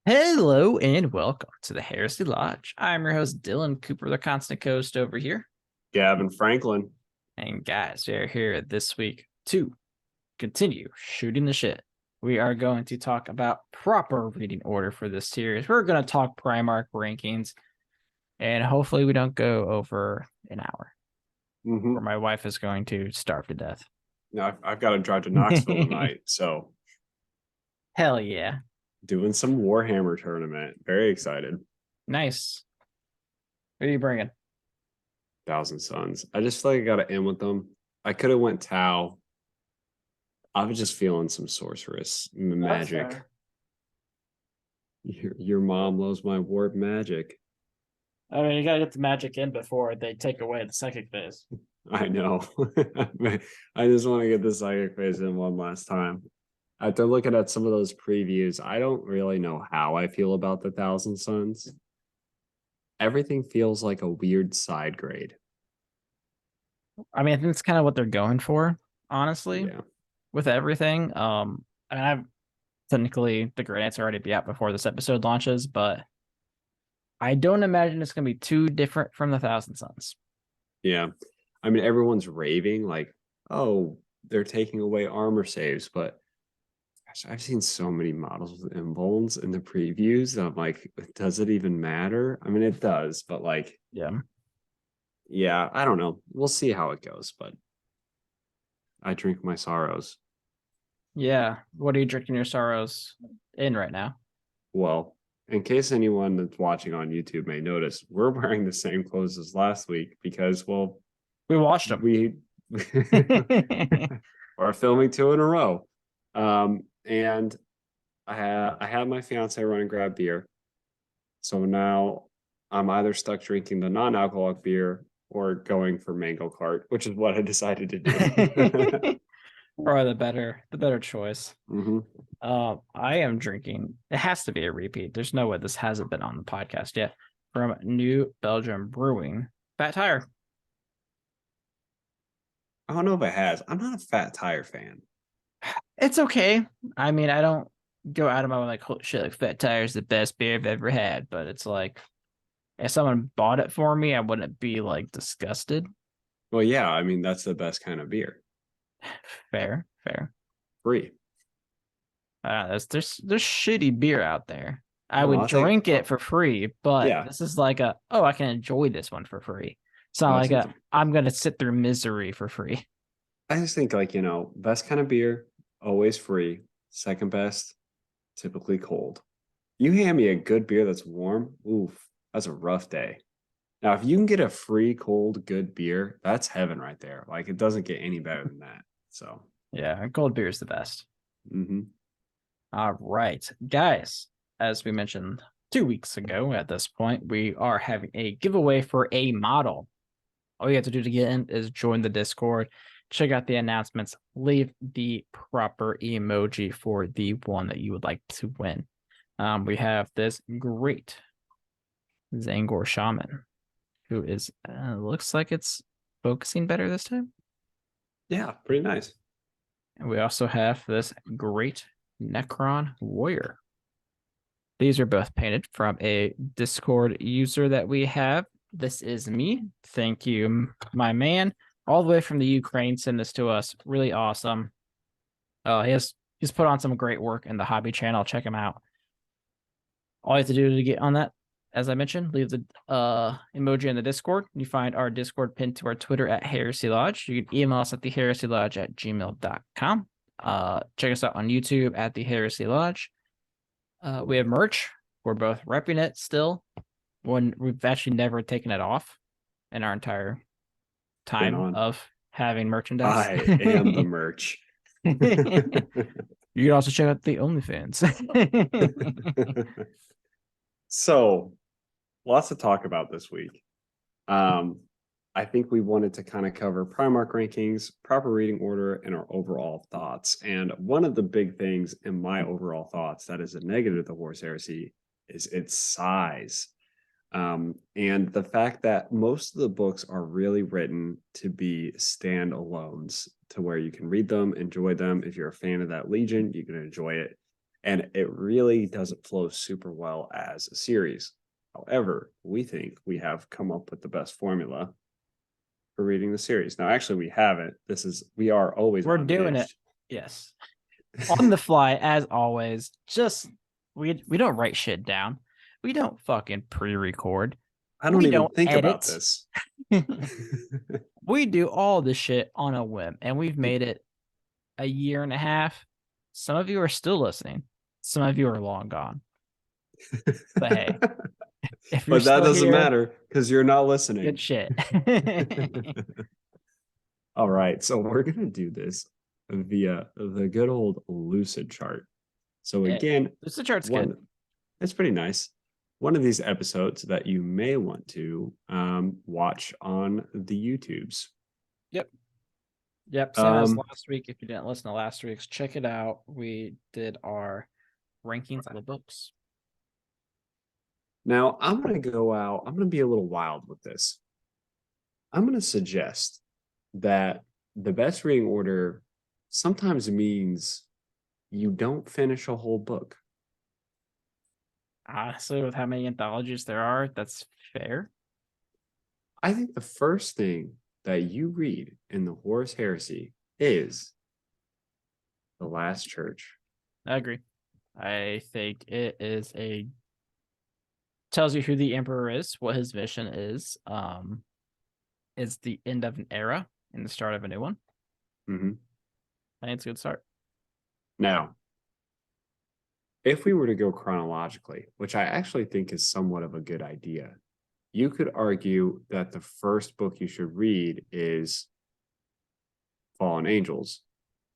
Hello and welcome to the Heresy Lodge. I'm your host, Dylan Cooper, the constant host over here. Gavin Franklin. And guys, we are here this week to continue shooting the shit. We are going to talk about proper reading order for this series. We're going to talk Primarch rankings, and hopefully we don't go over an hour, or my wife is going to starve to death. No, I've got to drive to Knoxville tonight, so hell yeah. Doing some Warhammer tournament. Very excited. Nice. What are you bringing? Thousand Suns. I just feel like I got to end with them. I could have went Tau. I was just feeling some sorceress magic. Your mom loves my warp magic. I mean, you gotta get the magic in before they take away the psychic phase. I know. I just want to get the psychic phase in one last time. After looking at some of those previews, I don't really know how I feel about the Thousand Suns. Everything feels like a weird side grade. I mean, I think it's kind of what they're going for, honestly, Yeah. with everything. I've technically the grades already be out before this episode launches, but I don't imagine it's going to be too different from the Thousand Suns. Yeah. I mean, everyone's raving like, oh, they're taking away armor saves, but gosh, I've seen so many models with invulns in the previews that I'm like, does it even matter? I mean, it does, but like, yeah, I don't know. We'll see how it goes, but I drink my sorrows. Yeah. What are you drinking your sorrows in right now? Well, in case anyone that's watching on YouTube may notice, we're wearing the same clothes as last week because, well, we washed them. We are filming 2 in a row. And I had my fiance run and grab beer. So now I'm either stuck drinking the non-alcoholic beer or going for mango cart, which is what I decided to do. Or the better choice. Mm-hmm. I am drinking. It has to be a repeat. There's no way this hasn't been on the podcast yet. From New Belgium Brewing, Fat Tire. I don't know if it has. I'm not a Fat Tire fan. It's okay. I mean, I don't go out of my way like, holy shit, like Fat Tire is the best beer I've ever had. But it's like, if someone bought it for me, I wouldn't be like disgusted. Well, yeah, I mean that's the best kind of beer. Fair. Free. There's shitty beer out there. I would drink it for free, but this is like I can enjoy this one for free. It's not like I'm gonna sit through misery for free. I just think like, best kind of beer, always free. Second best, typically cold. You hand me a good beer that's warm, oof, that's a rough day. Now, if you can get a free, cold, good beer, that's heaven right there. Like, it doesn't get any better than that. So, yeah, cold beer is the best. Mm-hmm. All right, guys, as we mentioned 2 weeks ago at this point, we are having a giveaway for a model. All you have to do to get in is join the Discord, check out the announcements, leave the proper emoji for the one that you would like to win. We have this great Zangor Shaman, who is looks like it's focusing better this time. Yeah, pretty nice. And we also have this great Necron Warrior. These are both painted from a Discord user that we have. This is me. Thank you, my man. All the way from the Ukraine, send this to us. Really awesome. He's put on some great work in the hobby channel. Check him out. All you have to do to get on that, as I mentioned, leave the emoji in the Discord. You find our Discord pinned to our Twitter at Heresy Lodge. You can email us at theheresylodge@gmail.com. Check us out on YouTube at the Heresy Lodge. We have merch. We're both repping it still. When we've actually never taken it off in our entire time of having merchandise. I am the merch. You can also check out the OnlyFans. So, lots to talk about this week. I think we wanted to kind of cover Primarch rankings, proper reading order, and our overall thoughts. And one of the big things in my overall thoughts that is a negative to Horus Heresy is its size. And the fact that most of the books are really written to be standalones to where you can read them, enjoy them. If you're a fan of that Legion, you can enjoy it. and it really doesn't flow super well as a series. However, we think we have come up with the best formula for reading the series. Now, actually, we haven't. We are always We're doing it. unhinged. Yes. On the fly, as always. Just we don't write shit down. We don't fucking pre-record. I don't We even don't think about edit. this. We do all this shit on a whim, and we've made it a year and a half. Some of you are still listening. Some of you are long gone. But hey, if you're But that still doesn't here, matter because you're not listening. good shit. All right, so we're gonna do this via the good old lucid chart. So again, the chart's good. It's pretty nice. One of these episodes that you may want to watch on the YouTubes. Yep. Same as last week. If you didn't listen to last week's, check it out. We did our rankings of the books. Now I'm gonna go out. I'm gonna be a little wild with this. I'm gonna suggest that the best reading order sometimes means you don't finish a whole book. Honestly, with how many anthologies there are, that's fair. I think the first thing that you read in the Horus Heresy is The Last Church. I agree. I think it is tells you who the emperor is, what his mission is. It's the end of an era and the start of a new one. Mm-hmm. I think it's a good start. Now, if we were to go chronologically, which I actually think is somewhat of a good idea, you could argue that the first book you should read is Fallen Angels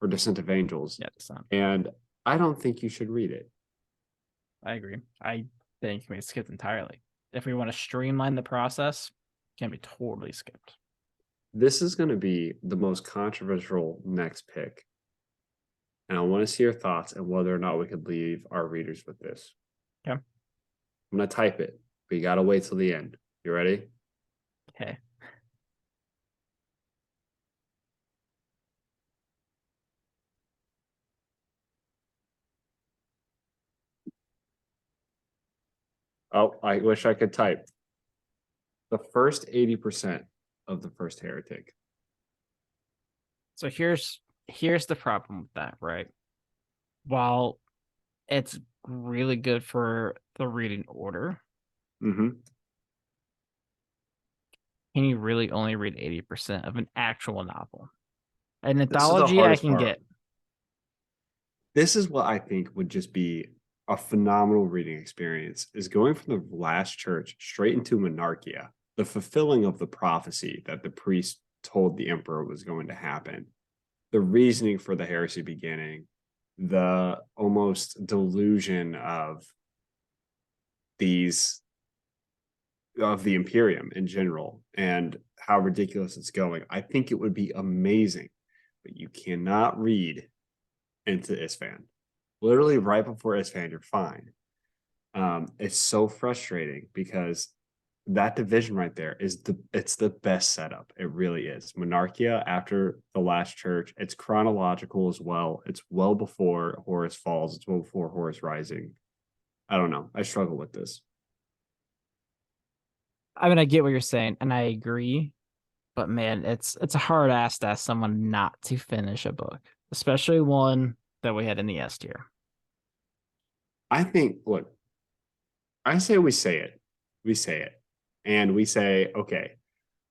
or Descent of Angels. Yeah, Descent. And I don't think you should read it. I agree. I think we skipped entirely. If we want to streamline the process, it can be totally skipped. This is going to be the most controversial next pick. And I want to see your thoughts and whether or not we could leave our readers with this. Okay. I'm going to type it, but you got to wait till the end. You ready? Okay. Oh, I wish I could type. The first 80% of the first heretic. So here's the problem with that, right? While it's really good for the reading order, Mm-hmm. can you really only read 80% of an actual novel? An This is the anthology I hardest can part. get. This is what I think would just be a phenomenal reading experience, is going from the Last Church straight into Monarchia, the fulfilling of the prophecy that the priest told the emperor was going to happen, the reasoning for the heresy beginning, the almost delusion of the Imperium in general and how ridiculous it's going. I think it would be amazing, but you cannot read into Isfan. Literally right before Isfan, you're fine. It's so frustrating because that division right there it's the best setup. It really is. Monarchia after the Last Church. It's chronological as well. It's well before Horus Falls. It's well before Horus Rising. I don't know. I struggle with this. I mean, I get what you're saying, and I agree. But man, it's a hard ask to ask someone not to finish a book, especially one that we had in the S tier. I think, look, I say we say it. We say it. And we say, okay,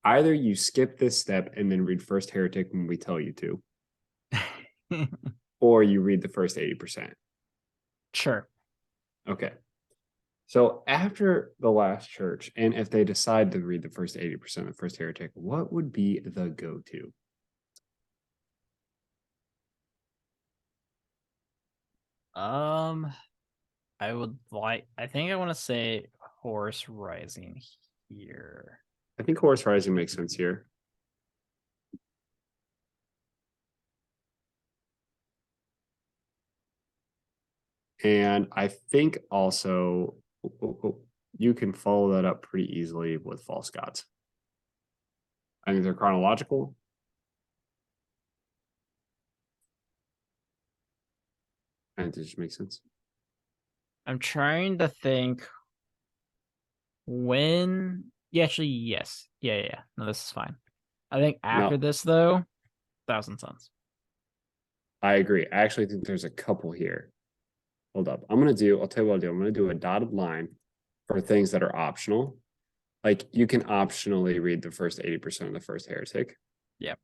either you skip this step and then read First Heretic when we tell you to, or you read the first 80%. Sure. Okay. So after the Last Church, and if they decide to read the first 80% of First Heretic, what would be the go-to? I think I want to say Horse Rising here. I think Horus Rising makes sense here. And I think also you can follow that up pretty easily with False Gods. I think they're chronological. And it just makes sense. I'm trying to think when. Yeah, actually, yes. Yeah. No, this is fine. I think after No, this though, Thousand Suns. I agree. I actually think there's a couple here. Hold up. I'll tell you what I'll do. I'm gonna do a dotted line for things that are optional. Like you can optionally read the first 80% of the first heretic. Yep.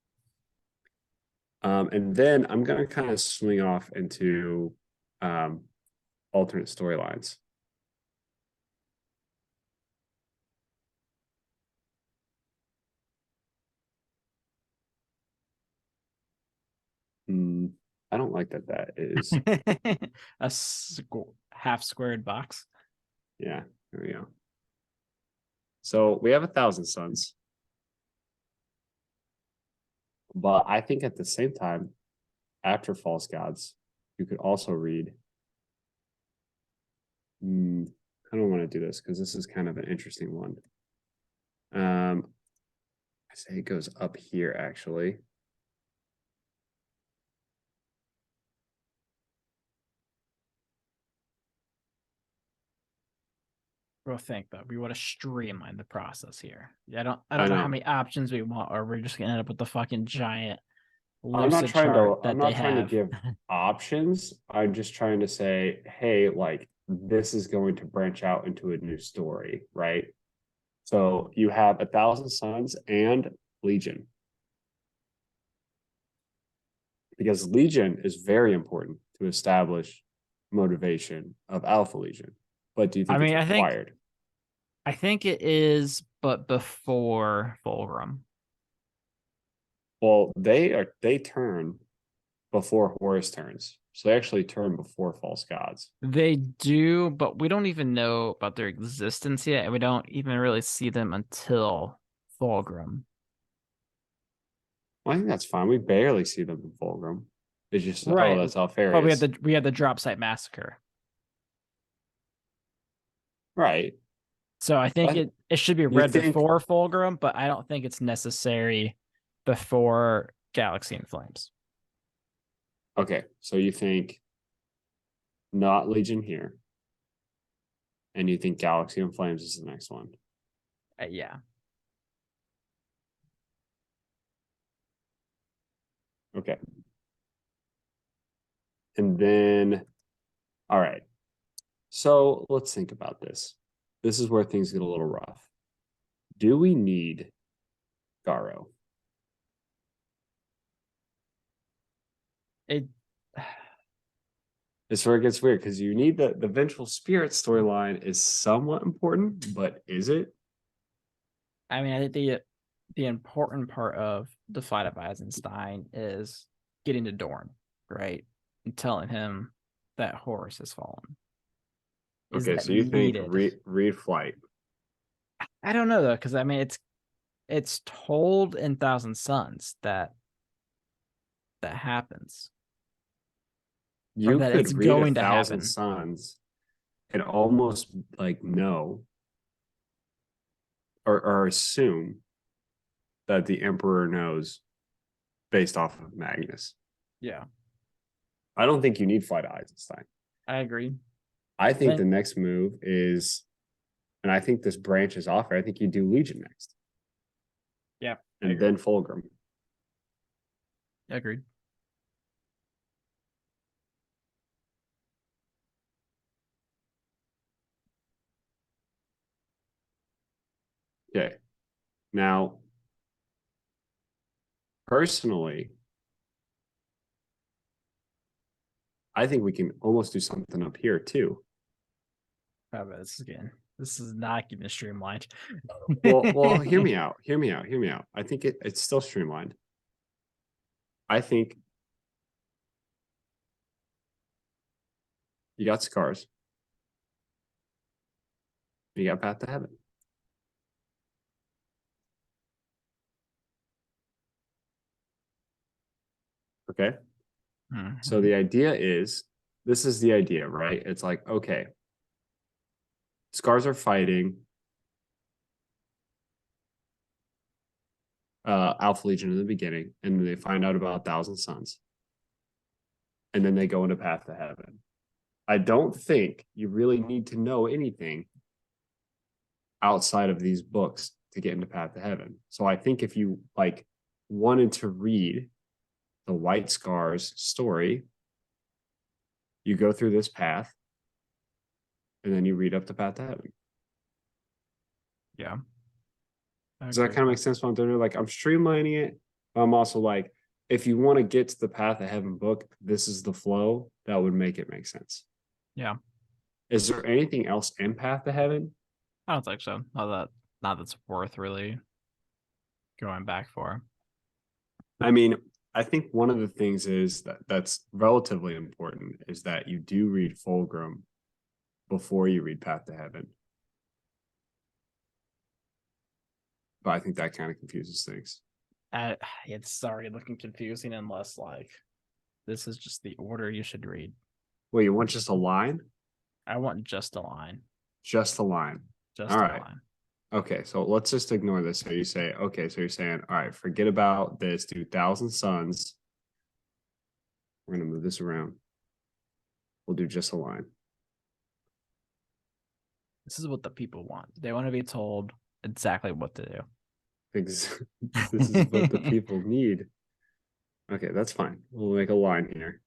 And then I'm gonna kind of swing off into alternate storylines. I don't like that is, A half squared box. yeah, there we go. So we have 1,000 Suns. But I think at the same time, after False Gods, you could also read. I don't want to do this because this is kind of an interesting one. I say it goes up here actually. We'll think though. We want to streamline the process here. Yeah, I I don't know how know. many options we want, or we're just gonna end up with the fucking giant I'm not lucid trying to. chart I'm that they not trying to have. give options. I'm just trying to say, hey, like this is going to branch out into a new story, right? So you have 1,000 Suns and Legion, because Legion is very important to establish motivation of Alpha Legion. But do you I think it's mean, required? I think it is, but before Fulgrim. Well, they turn before Horus turns. So they actually turn before False Gods. They do, but we don't even know about their existence yet, and we don't even really see them until Fulgrim. Well, I think that's fine. We barely see them in Fulgrim. It's just, oh, Right. that's But Alfarius. we had the drop site massacre. Right. So I think But it should be you read think, before Fulgrim, but I don't think it's necessary before Galaxy and Flames. okay, so you think not Legion here, and you think Galaxy and Flames is the next one. Yeah. Okay. And then, all right. So let's think about this. This is where things get a little rough. Do we need Garo? It This is where it gets weird because you need the Vengeful Spirit storyline is somewhat important, but is it? I mean, I think the important part of the fight of Eisenstein is getting to Dorn, right? And telling him that Horus has fallen. Is Okay, that so you think needed? read Flight. I don't know though, because I mean it's told in Thousand Suns that happens. Or You that it's could read a going to thousand happen. suns and almost like know or assume that the Emperor knows based off of Magnus. Yeah, I don't think you need Flight of Eisenstein. I agree. I think the Then next move is, and I think this branches off. I think you do Legion next, yeah, and then Fulgrim. agreed. Okay. Now, personally, I think we can almost do something up here too. How about this again? This is not getting streamlined. Well, hear me out. Hear me out. Hear me out. I think it's still streamlined. I think you got scars. You got Path to Heaven. Okay. So the idea is, this is the idea, right? It's like, okay, scars are fighting Alpha Legion in the beginning, and then they find out about 1,000 Suns. And then they go into Path to Heaven. I don't think you really need to know anything outside of these books to get into Path to Heaven. So I think if you like wanted to read the White Scars story, you go through this path and then you read up the Path to Heaven. Yeah. Does that kind of make sense what I'm doing? Like I'm streamlining it, but I'm also like, if you want to get to the Path to Heaven book, this is the flow that would make it make sense. Yeah. Is there anything else in Path to Heaven? I don't think so. Not that's worth really going back for. I mean, I think one of the things is that's relatively important is that you do read Fulgrim before you read Path to Heaven. But I think that kind of confuses things. It's already looking confusing unless like this is just the order you should read. Well, you want just a line? I want just a line. Just a line. Just All a right. line. Okay, so let's just ignore this. So you say, okay, so you're saying, all right, forget about this, do Thousand Suns. We're going to move this around. We'll do just a line. This is what the people want. They want to be told exactly what to do. This is what the people need. Okay, that's fine. We'll make a line here.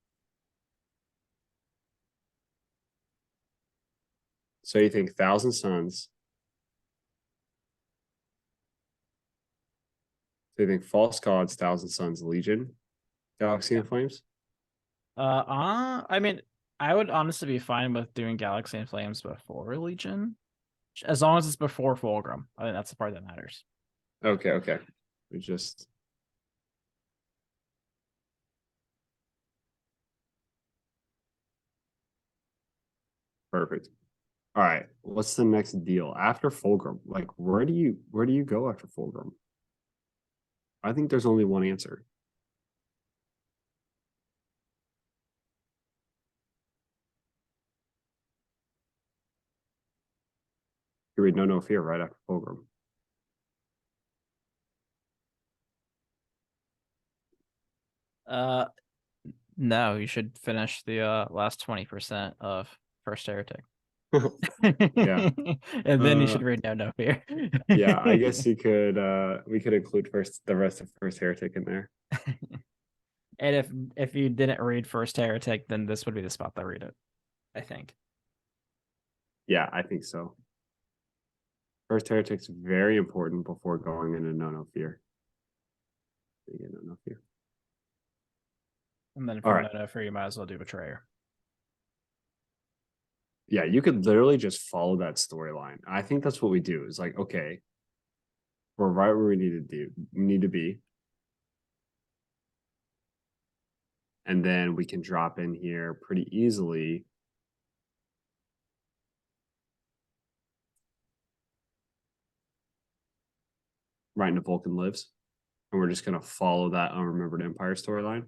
So you think Thousand Suns. So you think False Gods, Thousand Suns, Legion, Galaxy and Flames? I mean, I would honestly be fine with doing Galaxy and Flames before Legion. As long as it's before Fulgrim. I think that's the part that matters. Okay. We just perfect. All right. What's the next deal after Fulgrim? Like, where do you go after Fulgrim? I think there's only one answer. You read No Fear right after Fulgrim. No, you should finish the last 20% of First Heretic. Yeah. And then you should read No Fear. Yeah, I guess you could we could include the rest of First Heretic in there. And if you didn't read First Heretic, then this would be the spot to read it, I think. Yeah, I think so. First Heretic's very important before going into No Fear. No Fear. And then All for right. No Fear, you might as well do Betrayer. Yeah, you could literally just follow that storyline. I think that's what we do. Is like, okay, we're right where we need to be. And then we can drop in here pretty easily. Right into Vulcan Lives. And we're just going to follow that Unremembered Empire storyline.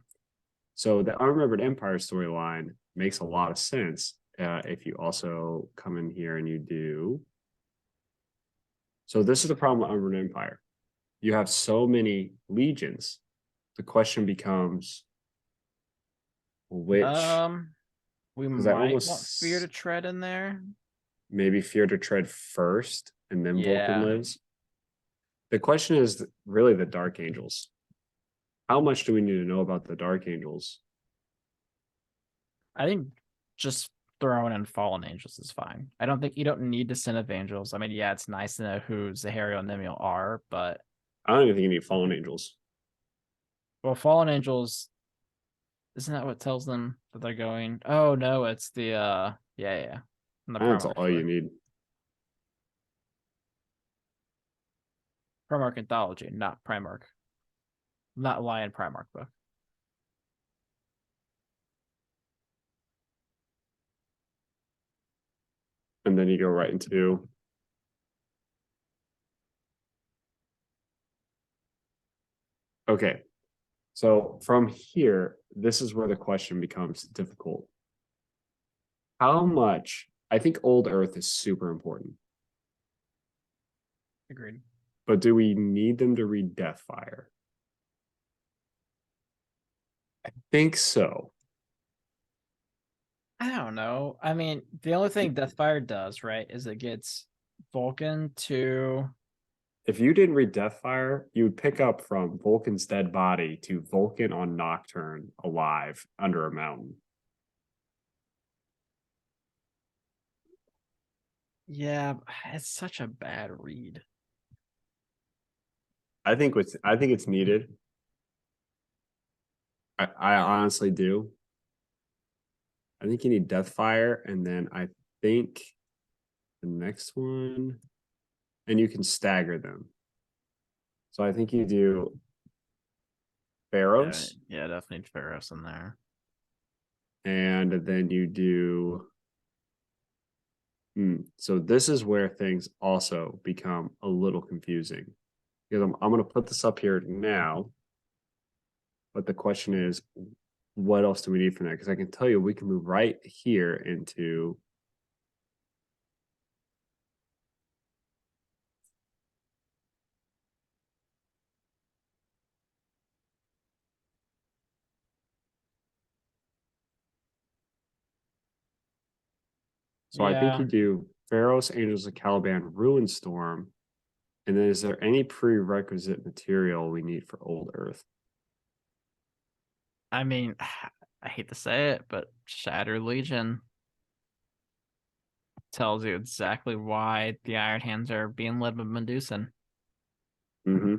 So the Unremembered Empire storyline makes a lot of sense if you also come in here and you do. So this is the problem with Unremembered Empire. You have so many legions. The question becomes which. We Because I might want almost Fear to Tread in there. maybe Fear to Tread first and then Vulcan Yeah. Lives. The question is really the Dark Angels. How much do we need to know about the Dark Angels? I think just throwing in Fallen Angels is fine. I don't think you don't need to send of Angels. I mean, yeah, it's nice to know who Zahariel and Nemiel are, but I don't even think you need Fallen Angels. well, Fallen Angels, isn't that what tells them that they're going? Oh no, it's the yeah. And the That's Primarch all you book. need. Primarch Anthology, not Primarch. Not Lion Primarch book. And then you go right into okay. So from here, this is where the question becomes difficult. How much? I think Old Earth is super important, Agreed. but do we need them to read Deathfire? I think so. I don't know. I mean, the only thing Deathfire does, right, is it gets Vulcan to. If you didn't read Deathfire, you would pick up from Vulcan's dead body to Vulcan on Nocturne alive under a mountain. Yeah, it's such a bad read. I think it's needed. I honestly do. I think you need Deathfire, and then I think the next one, and you can stagger them. So I think you do Pharaohs, Yeah, definitely Pharaohs in there. and then you do. So this is where things also become a little confusing because I'm going to put this up here now. But the question is, what else do we need from that? Because I can tell you we can move right here into. So I think Yeah, you do Pharaohs, Angels of Caliban, Ruin Storm. And then is there any prerequisite material we need for Old Earth? I mean, I hate to say it, but Shattered Legion tells you exactly why the Iron Hands are being led by Medusan. Mm-hmm.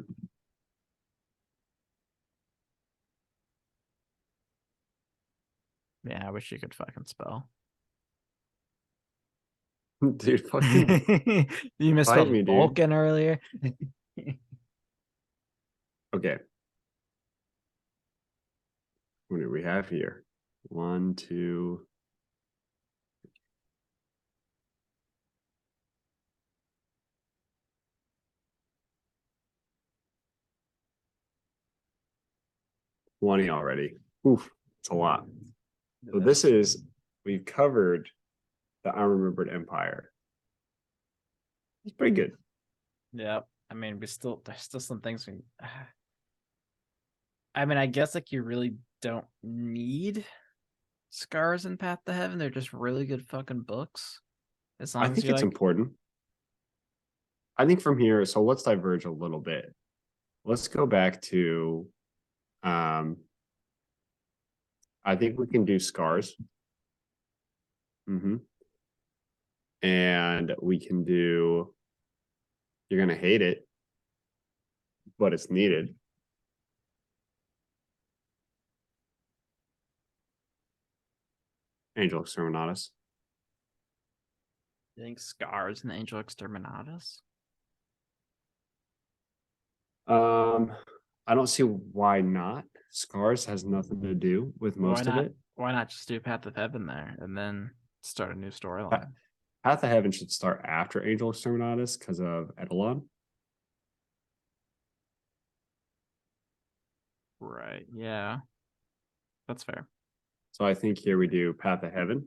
Yeah, I wish you could fucking spell. Dude, fucking You fight misspelled me, dude. Vulcan earlier. Okay. What do we have here? 1, 2. Twenty already. Oof, it's a lot. So this is we've covered the Unremembered Empire. It's pretty good. Yeah, I mean, there's still some things I mean, I guess like you really don't need Scars and Path to Heaven. They're just really good fucking books. As I long as think you it's like. important. I think from here, so let's diverge a little bit. Let's go back to um I think we can do scars. Mm-hmm. And we can do you're gonna hate it, but it's needed. Angel Exterminatus. I think Scars and Angel Exterminatus. Um, I don't see why not. Scars has nothing to do with Why most of not? it. Why not just do Path of Heaven there and then start a new Pa- storyline? Path of Heaven should start after Angel Exterminatus because of Eidolon. Right. Yeah, that's fair. So I think here we do Path of Heaven.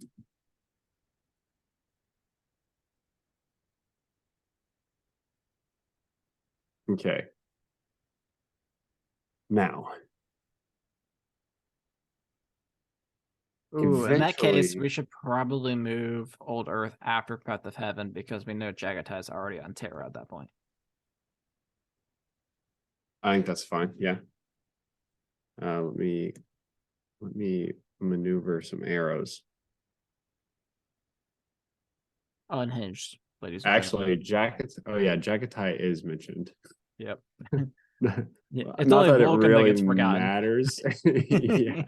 Okay. Now, Ooh, in that case, eventually, we should probably move Old Earth after Path of Heaven because we know Jagatai is already on Terra at that point. I think that's fine. Yeah. Let me maneuver some arrows. Unhinged, ladies and Actually, gentlemen. Jagatai is mentioned. Yep. Not Yeah, it's only that it Vulcan that really gets forgotten. matters. Yeah.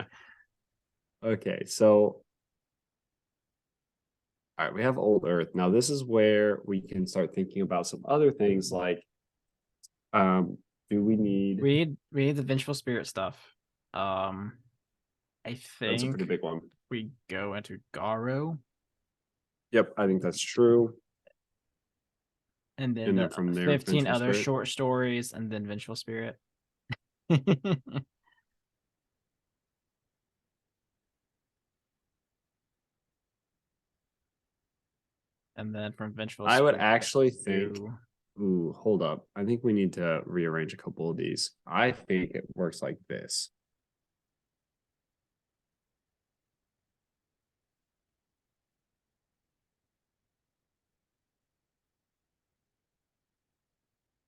Okay, so all right, we have Old Earth. Now this is where we can start thinking about some other things like do we need We need the Vengeful Spirit stuff. Um, I that's a pretty think big one. we go into Garo, Yep, I think that's true. and then And the then from there, 15 Vengeful other Spirit. short stories, and then Vengeful Spirit. And then from Vengeful I would Spirit actually think, to ooh, hold up. I think we need to rearrange a couple of these. I think it works like this.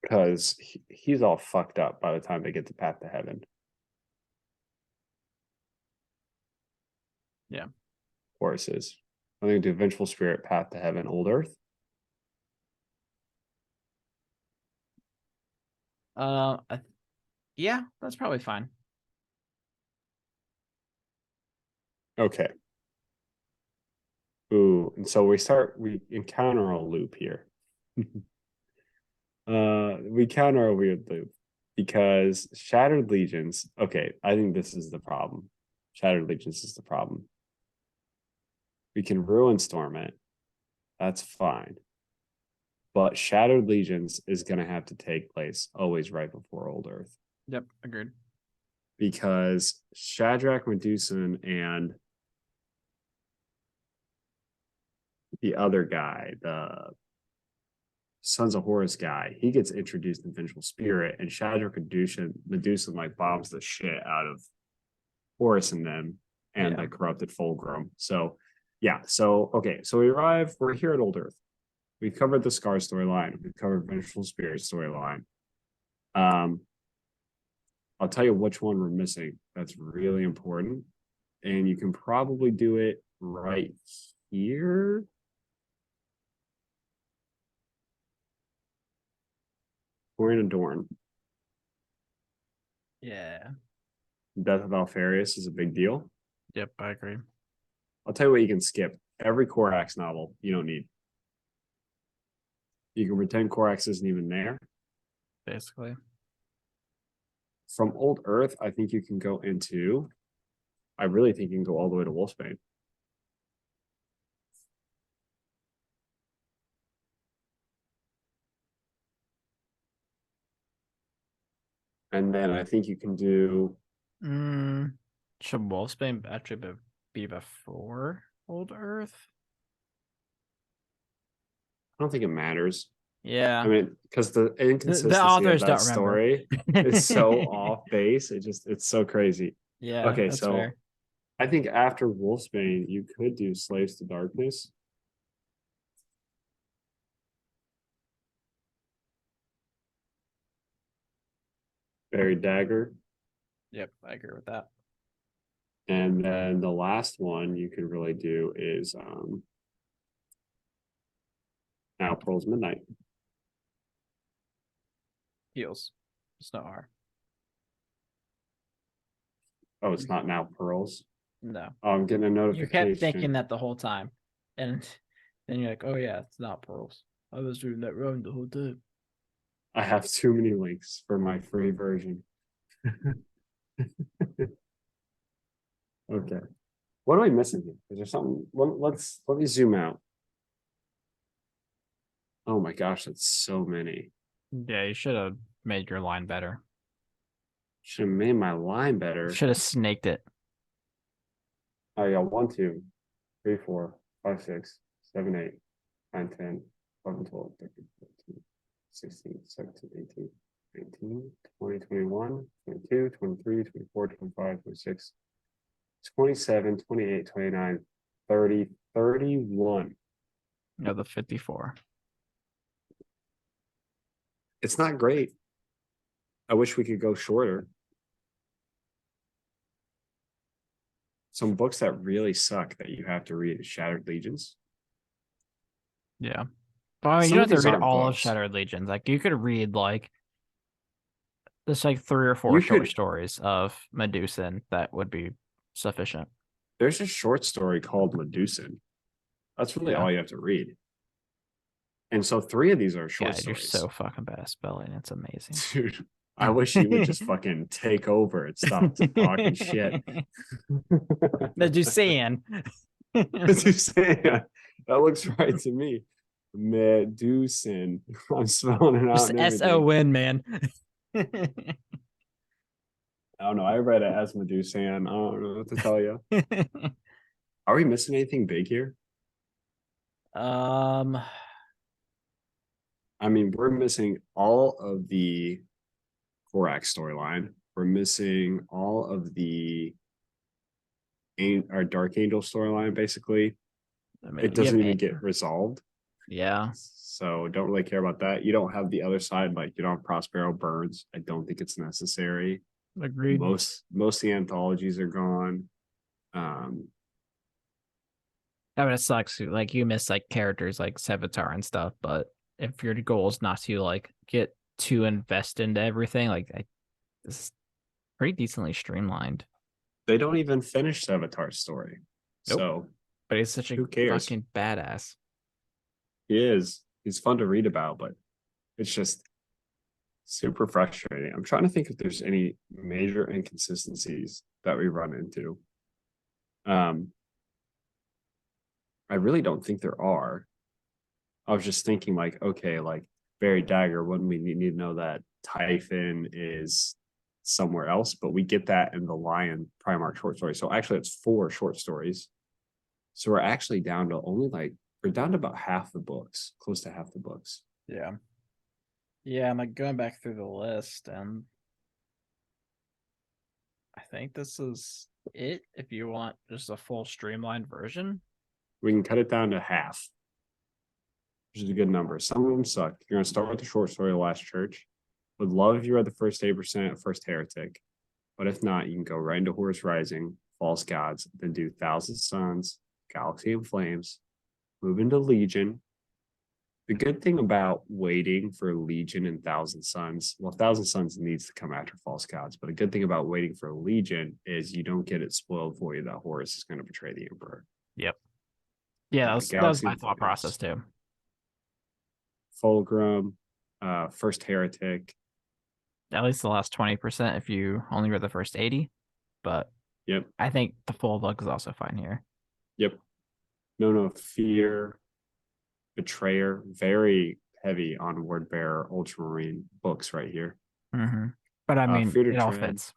because he's all fucked up by the time they get to Path to Heaven. Yeah. Horus is. I think do Vengeful Spirit, Path to Heaven, Old Earth. Yeah, that's probably fine. Okay. Ooh, and so we encounter a loop here. We counter a weird loop because Shattered Legions. Okay, I think this is the problem. Shattered Legions is the problem. We can ruin storm it. That's fine. But Shattered Legions is going to have to take place always right before Old Earth. Yep, agreed. Because Shadrach, Medusan, and the other guy, the Sons of Horus guy, he gets introduced in Vengeful Spirit, and Shadrach, Medusan like bombs the shit out of Horus and them and the corrupted Fulgrim. So, yeah. So, okay. So we're here at Old Earth. We've covered the Scar storyline. We've covered Vengeful Spirit storyline. I'll tell you which one we're missing. That's really important. And you can probably do it right here. Corin Adorn. Yeah. Death of Alfarius is a big deal. Yep, I agree. I'll tell you what you can skip. Every Korax novel you don't need. You can pretend Korax isn't even there. Basically. From Old Earth, I think you can go into. I really think you can go all the way to Wolfsbane. And then I think you can do. Should Wolfsbane actually be before Old Earth? I don't think it matters. Yeah. I mean, because the inconsistency the authors of that don't story is so off base. It's so crazy. Yeah. Okay, that's so fair. I think after Wolfsbane, you could do Slaves to Darkness. Buried Dagger. Yep, I agree with that. And then the last one you could really do is Now Pearl's Midnight. Heals. It's not R. Oh, it's not Now Pearls. No. Oh, I'm getting a notification. You kept thinking that the whole time. And then you're like, oh yeah, it's not pearls. I was doing that wrong the whole time. I have too many links for my free version. Okay. What am I missing here? Is there something? Let me zoom out. Oh my gosh, that's so many. Yeah, you should have made your line better. Should have made my line better. Should have snaked it. Oh yeah, 1, 2, 3, 4, 5, 6, 7, 8, 9, 10, 11, 12, 13, 14, 16, 17, 18, 19, 20, 21, 22, 23, 24, 25, 26, 27, 28, 29, 30, 31. No, the 54. It's not great. I wish we could go shorter. Some books that really suck that you have to read is Shattered Legions. Yeah. But I mean, you don't have to read all of Shattered Legions. Like, you could read, like, there's like 3 or 4 short stories of Medusan that would be sufficient. There's a short story called Medusan. That's really all you have to read. And so 3 of these are short stories. You're so fucking bad at spelling. It's amazing. Dude, I wish you would just fucking take over and stop talking shit. Medusan. Medusan. That looks right to me. Medusan. I'm spelling it out. Just S-O-N, man. I don't know. I read it as Medusan. I don't know what to tell you. Are we missing anything big here? I mean, we're missing all of the Korax storyline. We're missing all of our Dark Angel storyline, basically. I mean, it doesn't even get resolved. Yeah, So don't really care about that. You don't have the other side, like you don't have Prospero Burns. I don't think it's necessary. agreed. Most of the anthologies are gone. I mean, it sucks. Like you miss like characters like Sevatar and stuff, but if your goal is not to like get too invested into everything, this is pretty decently streamlined. They don't even finish Sevatar's story. Nope. So But he's such a who cares? fucking badass. He is. He's fun to read about, but it's just super frustrating. I'm trying to think if there's any major inconsistencies that we run into. I really don't think there are. I was just thinking, like, okay, like Barry Dagger, wouldn't we need to know that Typhon is somewhere else? But we get that in the Lion Primarch short story. So actually, it's 4 short stories. So we're actually down to we're down to about half the books, close to half the books. Yeah. Yeah, I'm like going back through the list, and I think this is it if you want just a full streamlined version. We can cut it down to half, which is a good number. Some of them suck. You're going to start with the short story, The Last Church. Would love if you read the first 8%, First Heretic. But if not, you can go right into Horus Rising, False Gods, then do Thousand Suns, Galaxy in Flames, move into Legion. The good thing about waiting for Legion and Thousand Suns, well, Thousand Suns needs to come after False Gods, but a good thing about waiting for Legion is you don't get it spoiled for you that Horus is going to betray the Emperor. Yep. Yeah, that was Galaxy my in thought Flames, process too. Fulgrim, First Heretic. At least the last 20% if you only read the first 80. But Yep. I think the full book is also fine here. Yep. No Fear, Betrayer, very heavy on Word Bearer, Ultramarine books right here. Mm-hmm. But I mean, Fear to it all Tread, fits.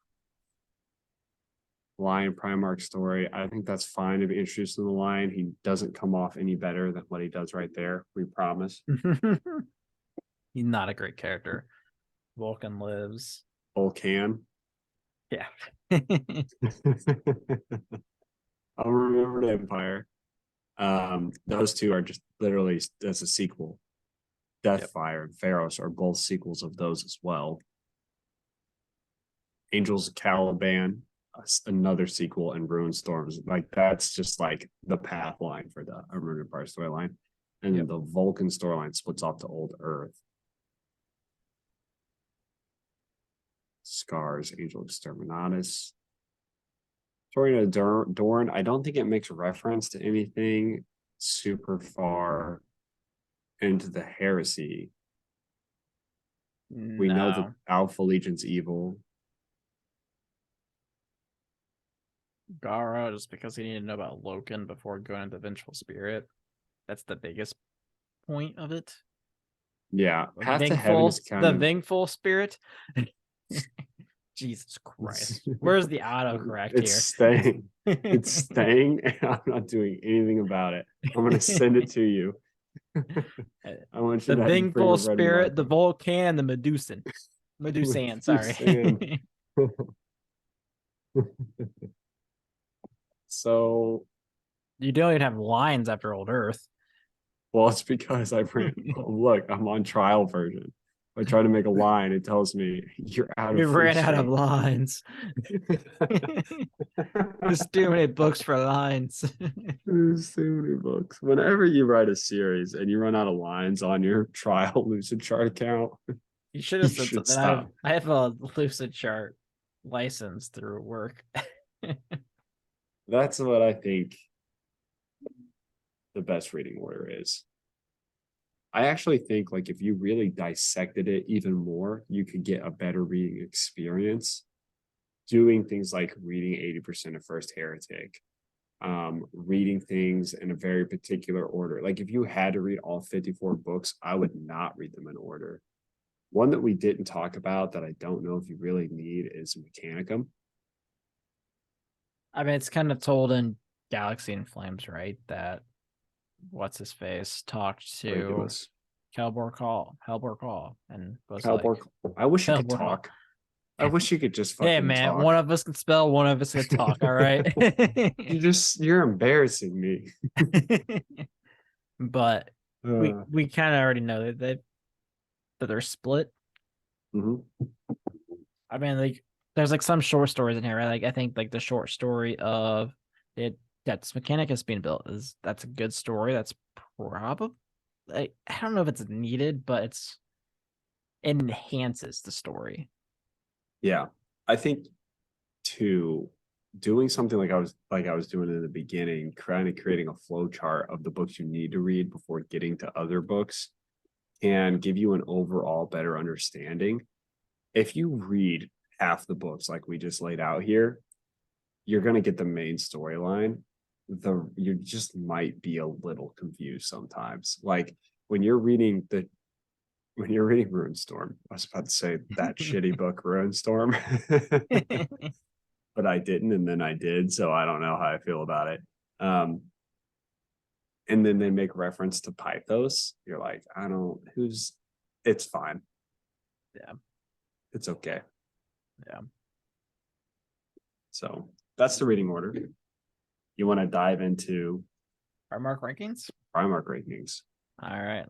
Lion Primarch story. I think that's fine to be introduced in the Lion. He doesn't come off any better than what he does right there. We promise. He's not a great character. Vulcan lives. Vulcan. Yeah. I'll remember the Empire. Those two are just literally as a sequel. Deathfire and Pharos are both sequels of those as well. Angels of Caliban, another sequel, and Ruin Storms. Like that's just like the path line for the Armored Empire storyline. And then the Vulcan storyline splits off to Old Earth. Scars, Angel Exterminatus. Story of Dorn, I don't think it makes reference to anything super far into the heresy. We know that Alpha Legion's evil. Gara, just because he needed to know about Loken before going into Vengeful Spirit. That's the biggest point of it. Yeah, Path to Heaven is kind of... Vengeful Spirit. Jesus Christ. Where's the autocorrect here? Staying. It's staying, and I'm not doing anything about it. I'm going to send it to you. I want you the to Vengeful Spirit, the Vulcan, the Medusan. Medusan, sorry. So you don't even have lines after Old Earth. Well, it's because look, I'm on trial version. I try to make a line, it tells me you're out we of ran out of lines. There's too many books for lines. There's too many books. Whenever you write a series and you run out of lines on your trial Lucid Chart account, you should have said something. I have a Lucid Chart license through work. That's what I think the best reading order is. I actually think like if you really dissected it even more, you could get a better reading experience doing things like reading 80% of First Heretic, reading things in a very particular order. Like if you had to read all 54 books, I would not read them in order. One that we didn't talk about that I don't know if you really need is Mechanicum. I mean, it's kind of told in Galaxy in Flames, right? That what's his face talked to Helborg Hall, and was Helborg. Like, I wish you could talk. I wish you could just fucking hey man, talk. one of us can spell, one of us can talk. All right. You're embarrassing me. But we kind of already know that they're split. Mhm. I mean, like there's like some short stories in here, right? Like I think like the short story of it that's mechanic is being built that's a good story. That's probably I don't know if it's needed, but it enhances the story. Yeah. I think to doing something like I was doing in the beginning, kind of creating a flow chart of the books you need to read before getting to other books can give you an overall better understanding. If you read half the books like we just laid out here, you're going to get the main storyline. You just might be a little confused sometimes. Like when you're reading Runestorm, I was about to say that shitty book Runestorm, but I didn't, and then I did, so I don't know how I feel about it. And then they make reference to Pythos. You're like, I don't. Who's? It's fine. Yeah. It's okay. Yeah. So that's the reading order. You want to dive into Our mark rankings? Primarch rankings? All right,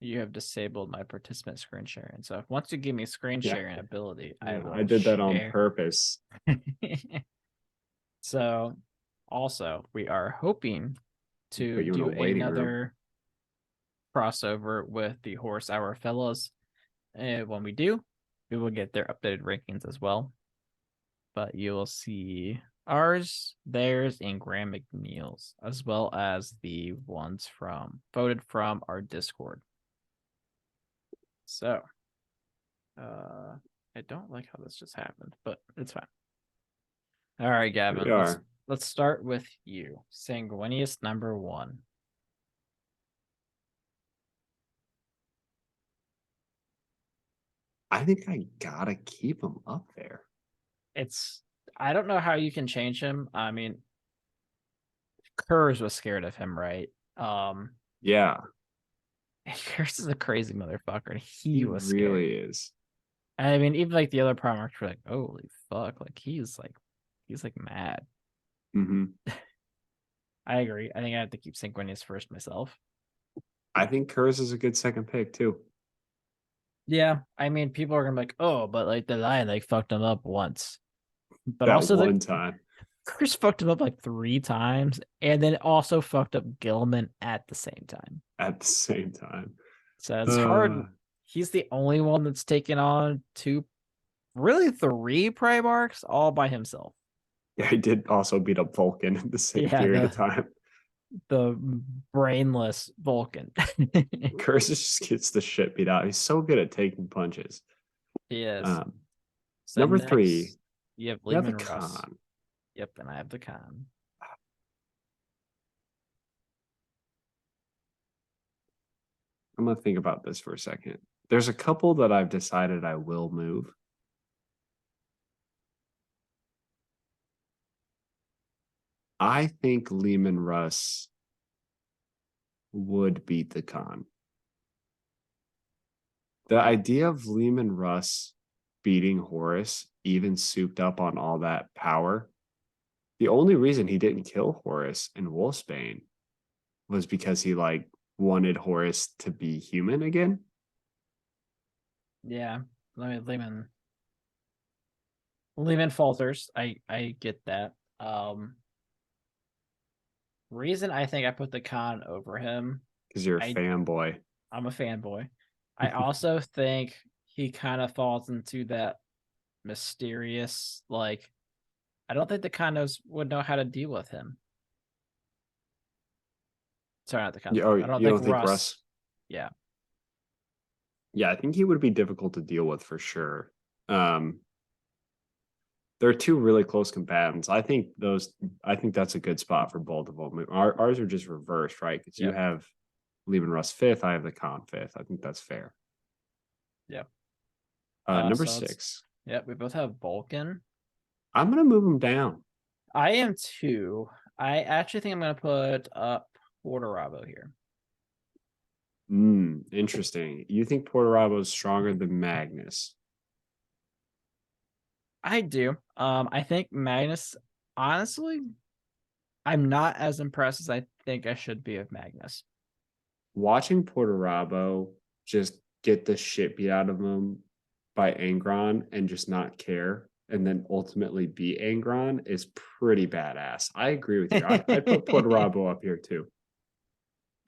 you have disabled my participant screen sharing. So once you give me screen Yeah. sharing ability, I will I did that on share. purpose. So also we are hoping to Put you in a do waiting room. another crossover with the Horus Hour fellows. And when we do, we will get their updated rankings as well. But you will see ours, theirs, and Graham McNeil's, as well as the ones voted from our Discord. So, I don't like how this just happened, but it's fine. All right, Gavin. Here we are. Let's start with you. Sanguinius number 1. I think I gotta keep him up there. I don't know how you can change him. I mean, Kurz was scared of him, right? Yeah, Kurz is a crazy motherfucker, and he was scared. really is. I mean, even like the other Primarchs were like, holy fuck, like he's like mad. Mm-hmm. I agree. I think I have to keep Sanguinius first myself. I think Kurz is a good second pick too. Yeah, I mean, people are gonna be like, oh, but like the lion like fucked him up once, but That also one time. Chris fucked him up like 3 times, and then also fucked up Gilman at the same time. At the same time. So it's hard. He's the only one that's taken on 3 Primarchs all by himself. Yeah, he did also beat up Vulcan in the same period of time. The brainless Vulcan. Curse just gets the shit beat out. He's so good at taking punches. He is. So number 3, you have the Lehman Russ. Khan. Yep, and I have the Khan. I'm gonna think about this for a second. There's a couple that I've decided I will move. I think Lehman Russ would beat the Khan. The idea of Lehman Russ beating Horus, even souped up on all that power, the only reason he didn't kill Horus in Wolfsbane was because he like wanted Horus to be human again. Yeah, Lehman falters. I get that. Reason I think I put the Khan over him because you're a fanboy. I'm a fanboy. I also think he kind of falls into that mysterious, like, I don't think the Condos would know how to deal with him. Sorry, not the Condos. I don't think Russ. Yeah. Yeah, I think he would be difficult to deal with for sure. They're 2 really close combatants. I think that's a good spot for both of them. Ours are just reversed, right? Because you have Lehman Russ 5th, I have the Khan 5th. I think that's fair. Yeah. Number 6. Yep, we both have Vulcan. I'm gonna move him down. I am too. I actually think I'm gonna put up Portorabo here. Interesting. You think Portorabo is stronger than Magnus? I do. I think Magnus, honestly, I'm not as impressed as I think I should be of Magnus. watching Portorabo just get the shit beat out of him by Angron and just not care, and then ultimately beat Angron is pretty badass. I agree with you. I'd put Portorabo up here too.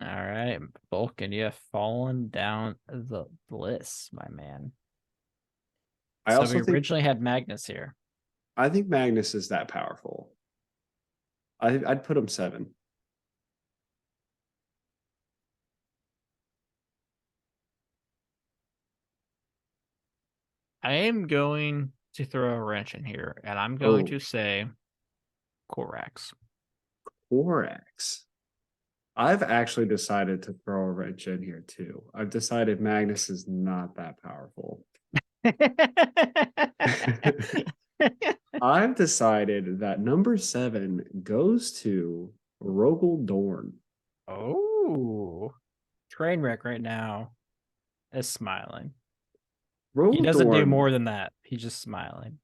All right, Vulcan, you have fallen down the bliss, my man. I So also we think originally had Magnus here. I think Magnus is that powerful. I'd put him 7. I am going to throw a wrench in here, and I'm going Oh, to say Corax. Forax. I've actually decided to throw a wrench in here too. I've decided Magnus is not that powerful. I've decided that number 7 goes to Rogel Dorn. Oh, train wreck right now is smiling. He Rogel doesn't do Dorn, more than that. He's just smiling.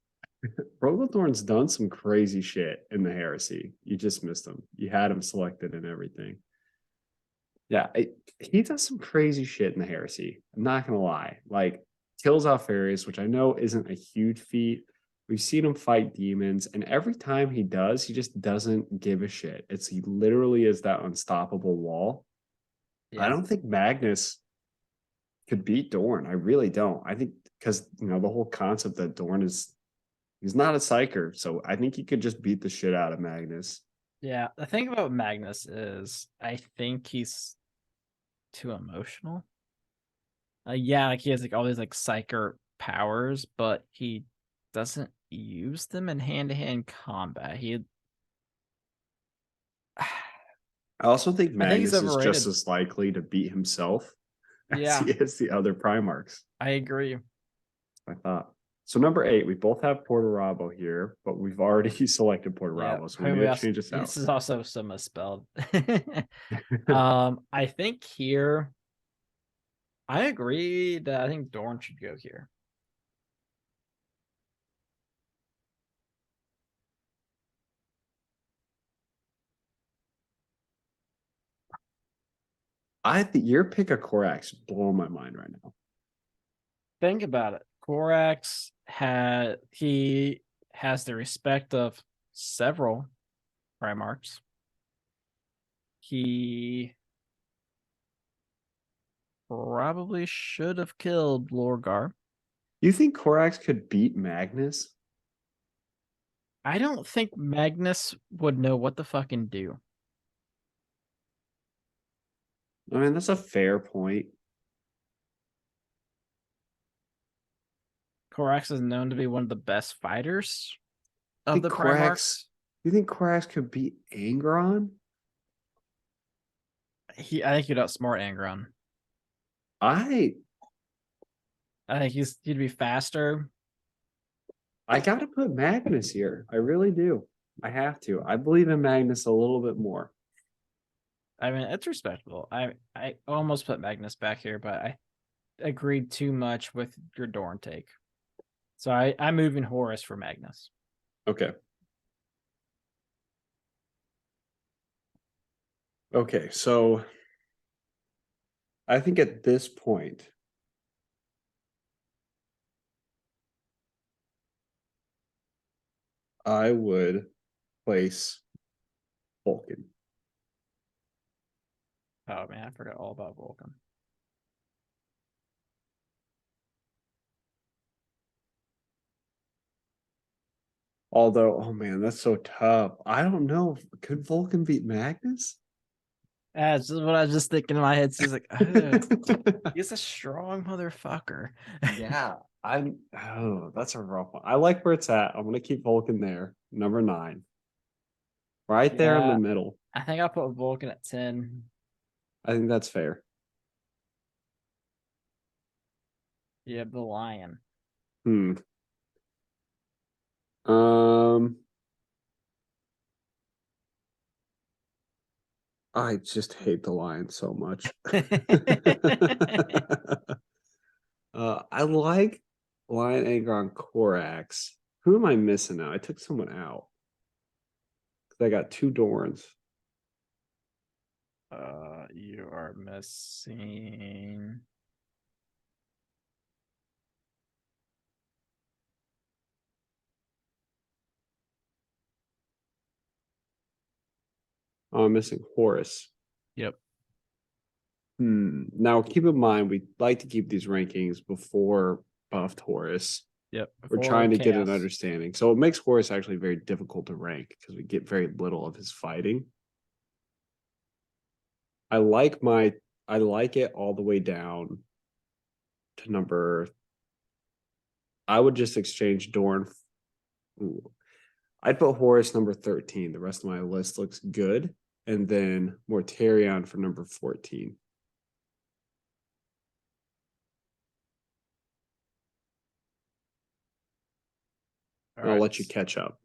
Rogel Dorn's done some crazy shit in the Heresy. You just missed him. You had him selected and everything. Yeah, he does some crazy shit in the Heresy. I'm not gonna lie. Like kills Alfarius, which I know isn't a huge feat. We've seen him fight demons, and every time he does, he just doesn't give a shit. He literally is that unstoppable wall. I Yeah. don't think Magnus could beat Dorn. I really don't. I think because the whole concept that Dorn is he's not a psyker, so I think he could just beat the shit out of Magnus. Yeah. The thing about Magnus is I think he's too emotional. Yeah, like he has like all these like psyker powers, but he doesn't use them in hand-to-hand combat. I also think I think he's Magnus is just overrated. as likely to beat himself as Yeah, he is the other Primarchs. I agree. I thought. So number 8, we both have Portorabo here, but we've already selected Yeah, Portorabo, so we need to change this out. this is also so misspelled. I think here I agree that I think Dorn should go here. I think your pick of Korax blow my mind right now. Think about it. Korax has the respect of several Primarchs. He probably should have killed Lorgar. You think Korax could beat Magnus? I don't think Magnus would know what to fucking do. I mean, that's a fair point. Korax is known to be one of the best fighters I of think the Primarchs. You think Korax could beat Angron? I think he'd outsmart Angron. I I think he'd be faster. I gotta put Magnus here. I really do. I have to. I believe in Magnus a little bit more. I mean, it's respectable. I almost put Magnus back here, but I agreed too much with your Dorn take. So I'm moving Horus for Magnus. Okay. Okay, so I think at this point, I would place Vulcan. Oh man, I forgot all about Vulcan. Although, oh man, that's so tough. I don't know. Could Vulcan beat Magnus? That's just what I was just thinking in my head. So he's like, he's a strong motherfucker. Yeah, that's a rough one. I like where it's at. I'm gonna keep Vulcan there, number 9. Right there in the Yeah, middle. I think I'll put Vulcan at 10. I think that's fair. Yeah, the lion. Hmm. Um, I just hate the lion so much. I like Lion Angron Korax. Who am I missing now? I took someone out. I got 2 Dorns. You are missing. Oh, I'm missing Horus. Yep. Now, keep in mind, we like to keep these rankings before buffed Horus. Yep. We're Before trying to get an chaos. understanding. So it makes Horus actually very difficult to rank because we get very little of his fighting. I like it all the way down to number. I would just exchange Dorn. Ooh. I'd put Horus number 13. The rest of my list looks good. And then Mortarion for number 14. I'll let you catch up.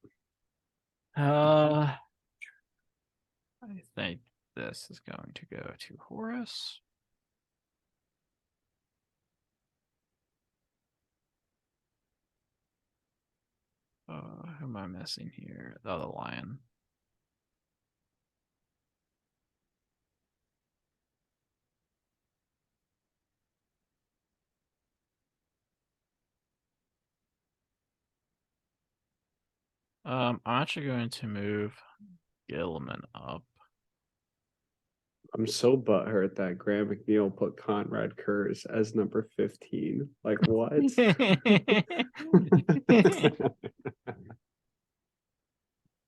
I think this is going to go to Horus. Who am I missing here? Oh, the lion. I'm actually going to move Gilliman up. I'm so butthurt that Graham McNeil put Conrad Kurz as number 15. Like, what?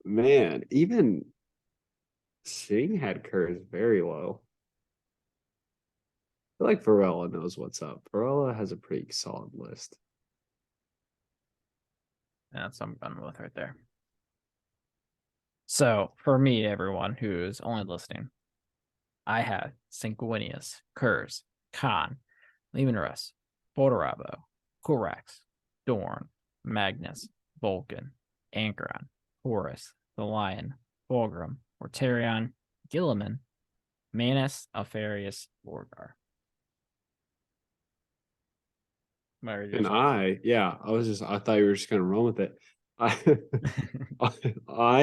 Man, even Singh had Kurz very low. I feel like Varela knows what's up. Varela has a pretty solid list. That's what I'm with right there. So for me, everyone who's only listening, I have Sanguinius, Kurz, Khan, Lehman Russ, Bodarabo, Korax, Dorn, Magnus, Vulcan, Ankron, Horus, the Lion, Fulgrim, Mortarion, Gilliman, Manus, Alfarius, Lorgar. And I thought you were just gonna run with it. I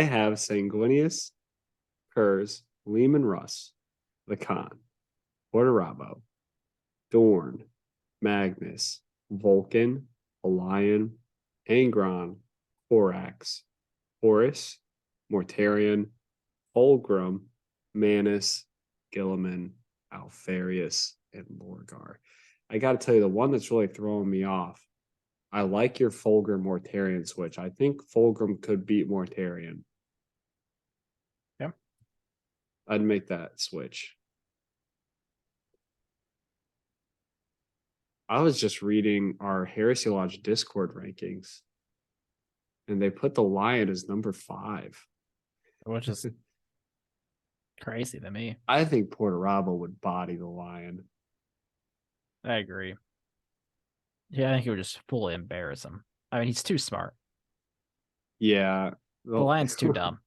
have Sanguinius, Kurz, Lehman Russ, the Khan, Porterabo, Dorn, Magnus, Vulcan, Lion, Angron, Korax, Horus, Mortarion, Fulgrim, Manus, Gilliman, Alfarius, and Lorgar. I got to tell you, the one that's really throwing me off, I like your Fulgrim Mortarion switch. I think Fulgrim could beat Mortarion. Yeah. I'd make that switch. I was just reading our Heresy Lodge Discord rankings, and they put the Lion as number 5. Which is crazy to me. I think Porterabo would body the Lion. I agree. Yeah, I think it would just fully embarrass him. I mean, he's too smart. Yeah. The Lion's too dumb.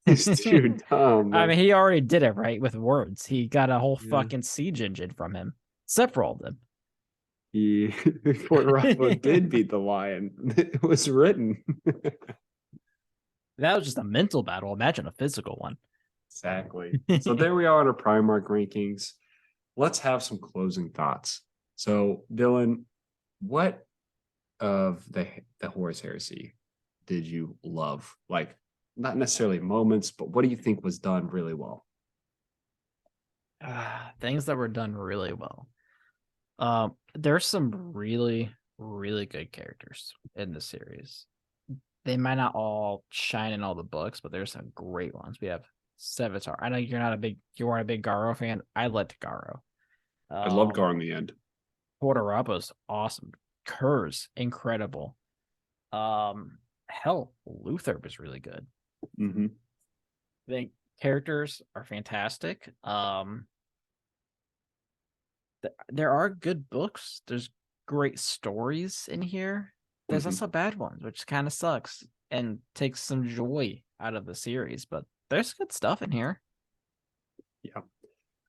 He's too dumb. I mean, he already did it, right? With words. He got a whole Yeah. fucking siege engine from him, except for all of them. Porterabo did beat the Lion. It was written. That was just a mental battle. Imagine a physical one. Exactly. So there we are on our Primarch rankings. Let's have some closing thoughts. So, Dylan, what of the Horus Heresy did you love? Like, not necessarily moments, but what do you think was done really well? Things that were done really well. There's some really, really good characters in the series. They might not all shine in all the books, but there's some great ones. We have Sevatar. I know you weren't a big Garo fan. I liked Garo. I loved Gar in the end. Porterabo's awesome. Kurz, incredible. Hell, Luther was really good. Mm-hmm. I think characters are fantastic. There are good books. There's great stories in here. There's also bad ones, which kind of sucks and takes some joy out of the series, but there's good stuff in here. Yeah.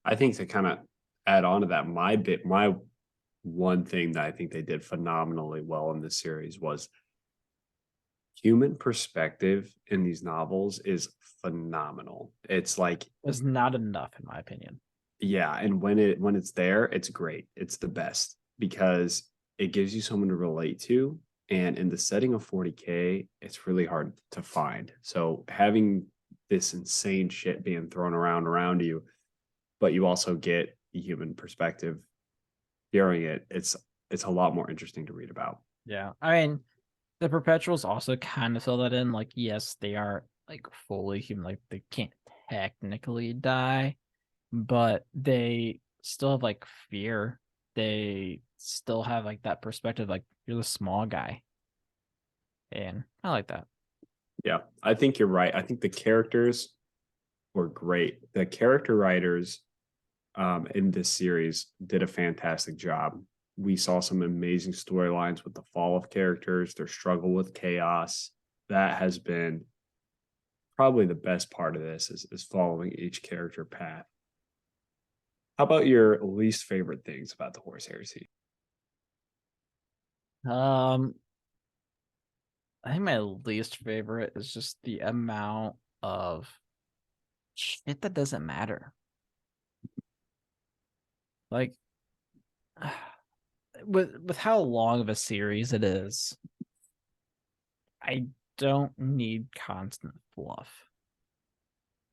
I think to kind of add on to that, my one thing that I think they did phenomenally well in this series was human perspective in these novels is phenomenal. It's like It's not enough, in my opinion. Yeah, and when it's there, it's great. It's the best because it gives you someone to relate to. And in the setting of 40K, it's really hard to find. So having this insane shit being thrown around you, but you also get the human perspective hearing it, it's a lot more interesting to read about. Yeah. I mean, the perpetuals also kind of fill that in. Like, yes, they are like fully human, like they can't technically die, but they still have like fear. They still have like that perspective, like you're the small guy. And I like that. Yeah, I think you're right. I think the characters were great. The character writers in this series did a fantastic job. We saw some amazing storylines with the fall of characters, their struggle with chaos. That has been probably the best part of this is following each character path. How about your least favorite things about the Horse Heresy? Um, I think my least favorite is just the amount of shit that doesn't matter. Like with how long of a series it is, I don't need constant fluff.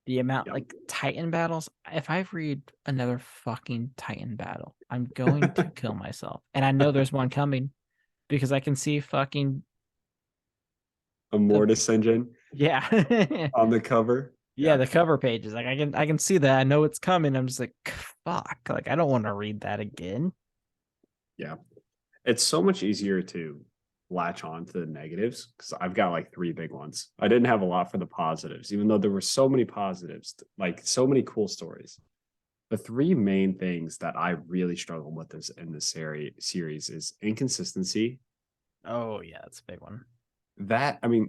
The amount Yeah. like Titan battles, if I read another fucking Titan battle, I'm going to kill myself. And I know there's one coming because I can see fucking A the Mortis engine yeah. on the cover. Yeah, Yeah. the cover pages. Like I can see that. I know it's coming. I'm just like, fuck. Like I don't want to read that again. Yeah. It's so much easier to latch on to the negatives because I've got like three big ones. I didn't have a lot for the positives, even though there were so many positives, like so many cool stories. The three main things that I really struggle with this in this series is inconsistency. Oh yeah, that's a big one. That I mean,